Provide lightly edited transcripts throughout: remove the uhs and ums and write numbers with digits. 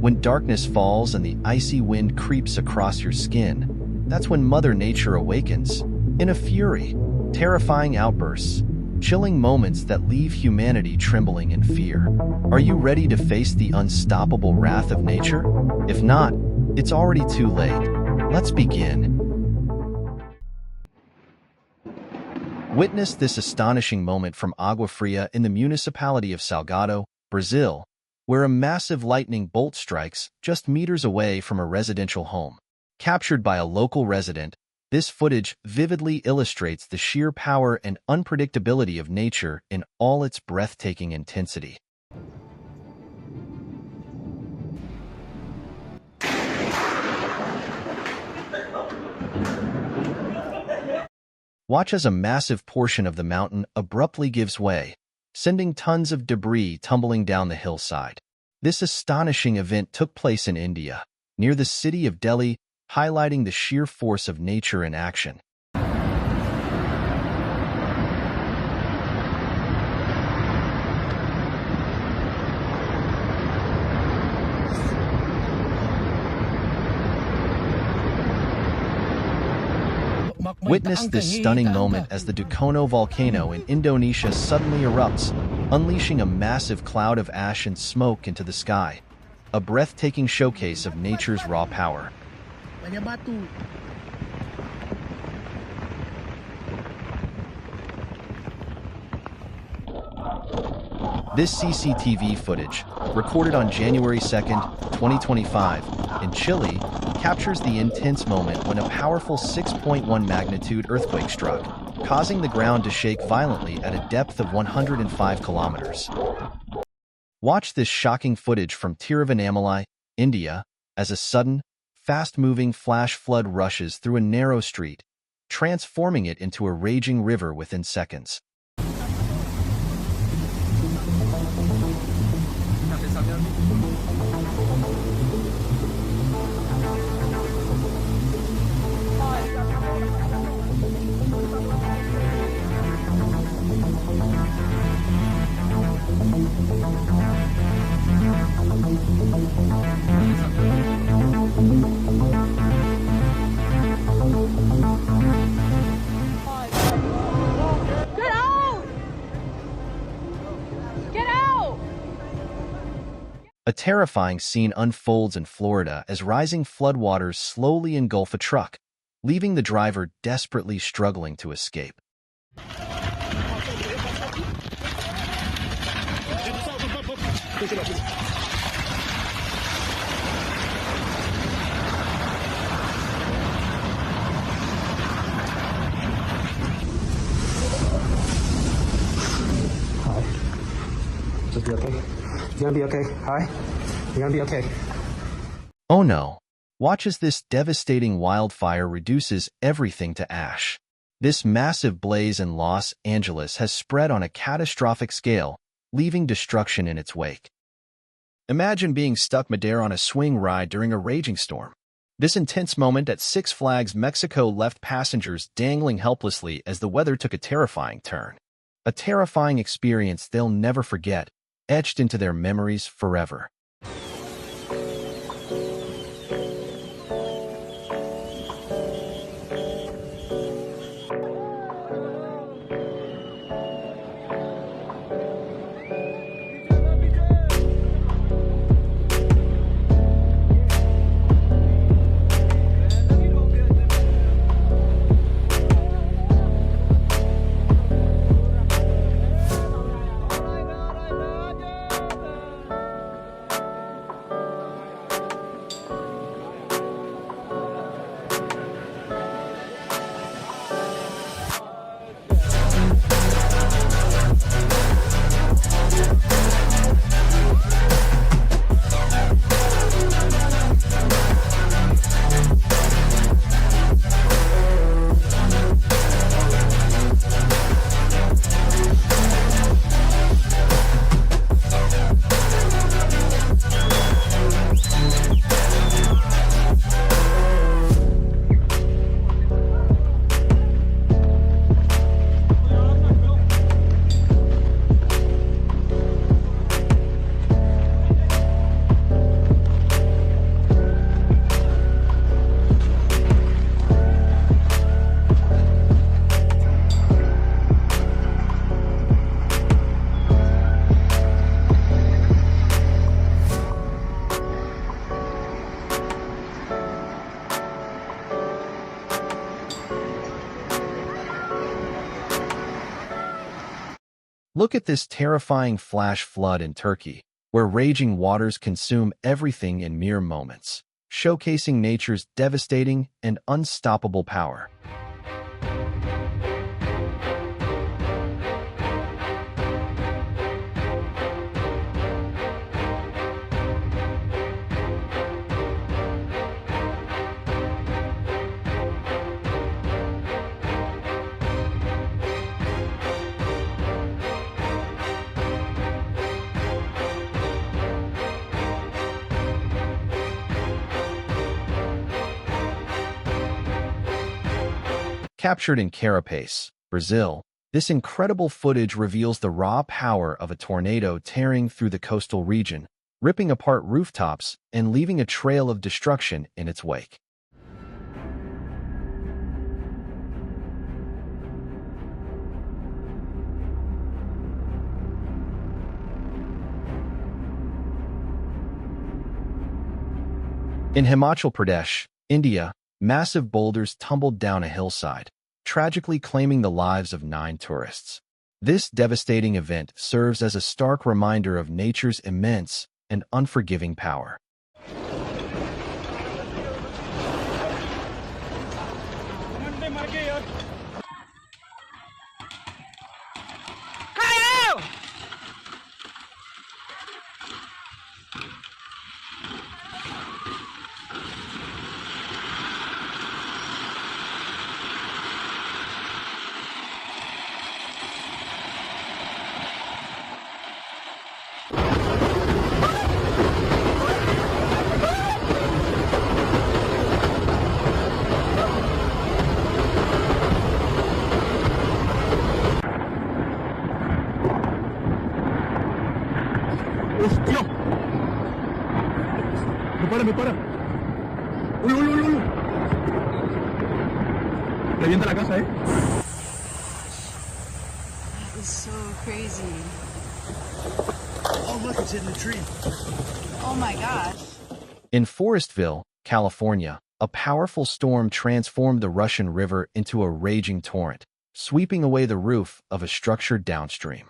When darkness falls and the icy wind creeps across your skin, that's when Mother Nature awakens, in a fury, terrifying outbursts, chilling moments that leave humanity trembling in fear. Are you ready to face the unstoppable wrath of nature? If not, it's already too late. Let's begin. Witness this astonishing moment from Agua Fria in the municipality of Salgado, Brazil, where a massive lightning bolt strikes just meters away from a residential home. Captured by a local resident, this footage vividly illustrates the sheer power and unpredictability of nature in all its breathtaking intensity. Watch as a massive portion of the mountain abruptly gives way, sending tons of debris tumbling down the hillside. This astonishing event took place in India, near the city of Delhi, highlighting the sheer force of nature in action. Witness this stunning moment as the Dukono volcano in Indonesia suddenly erupts, unleashing a massive cloud of ash and smoke into the sky, a breathtaking showcase of nature's raw power. This CCTV footage, recorded on January 2nd, 2025, in Chile, captures the intense moment when a powerful 6.1 magnitude earthquake struck, causing the ground to shake violently at a depth of 105 kilometers. Watch this shocking footage from Tiruvannamalai, India, as a sudden, fast-moving flash flood rushes through a narrow street, transforming it into a raging river within seconds. A terrifying scene unfolds in Florida as rising floodwaters slowly engulf a truck, leaving the driver desperately struggling to escape. Just be okay. You're gonna be okay. Hi. You're gonna be okay. Oh no. Watch as this devastating wildfire reduces everything to ash. This massive blaze in Los Angeles has spread on a catastrophic scale, leaving destruction in its wake. Imagine being stuck midair on a swing ride during a raging storm. This intense moment at Six Flags Mexico left passengers dangling helplessly as the weather took a terrifying turn. A terrifying experience they'll never forget, etched into their memories forever. Look at this terrifying flash flood in Turkey, where raging waters consume everything in mere moments, showcasing nature's devastating and unstoppable power. Captured in Carapace, Brazil, this incredible footage reveals the raw power of a tornado tearing through the coastal region, ripping apart rooftops and leaving a trail of destruction in its wake. In Himachal Pradesh, India, massive boulders tumbled down a hillside, tragically claiming the lives of 9 tourists. This devastating event serves as a stark reminder of nature's immense and unforgiving power. ¡Hostia! Me para! ¡Uy, uy, uy, uy! Revienta la casa, That is so crazy. Oh, look, it's hitting the tree. Oh my gosh. In Forestville, California, a powerful storm transformed the Russian River into a raging torrent, sweeping away the roof of a structure downstream.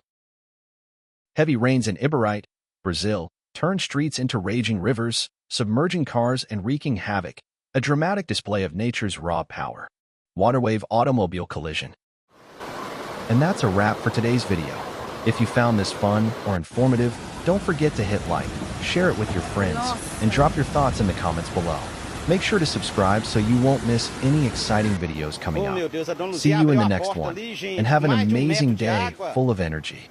Heavy rains in Ibarite, Brazil, turned streets into raging rivers, submerging cars and wreaking havoc, a dramatic display of nature's raw power. Waterwave automobile collision. And that's a wrap for today's video. If you found this fun or informative, don't forget to hit like, share it with your friends, and drop your thoughts in the comments below. Make sure to subscribe so you won't miss any exciting videos coming up. See you in the next one, and have an amazing day full of energy.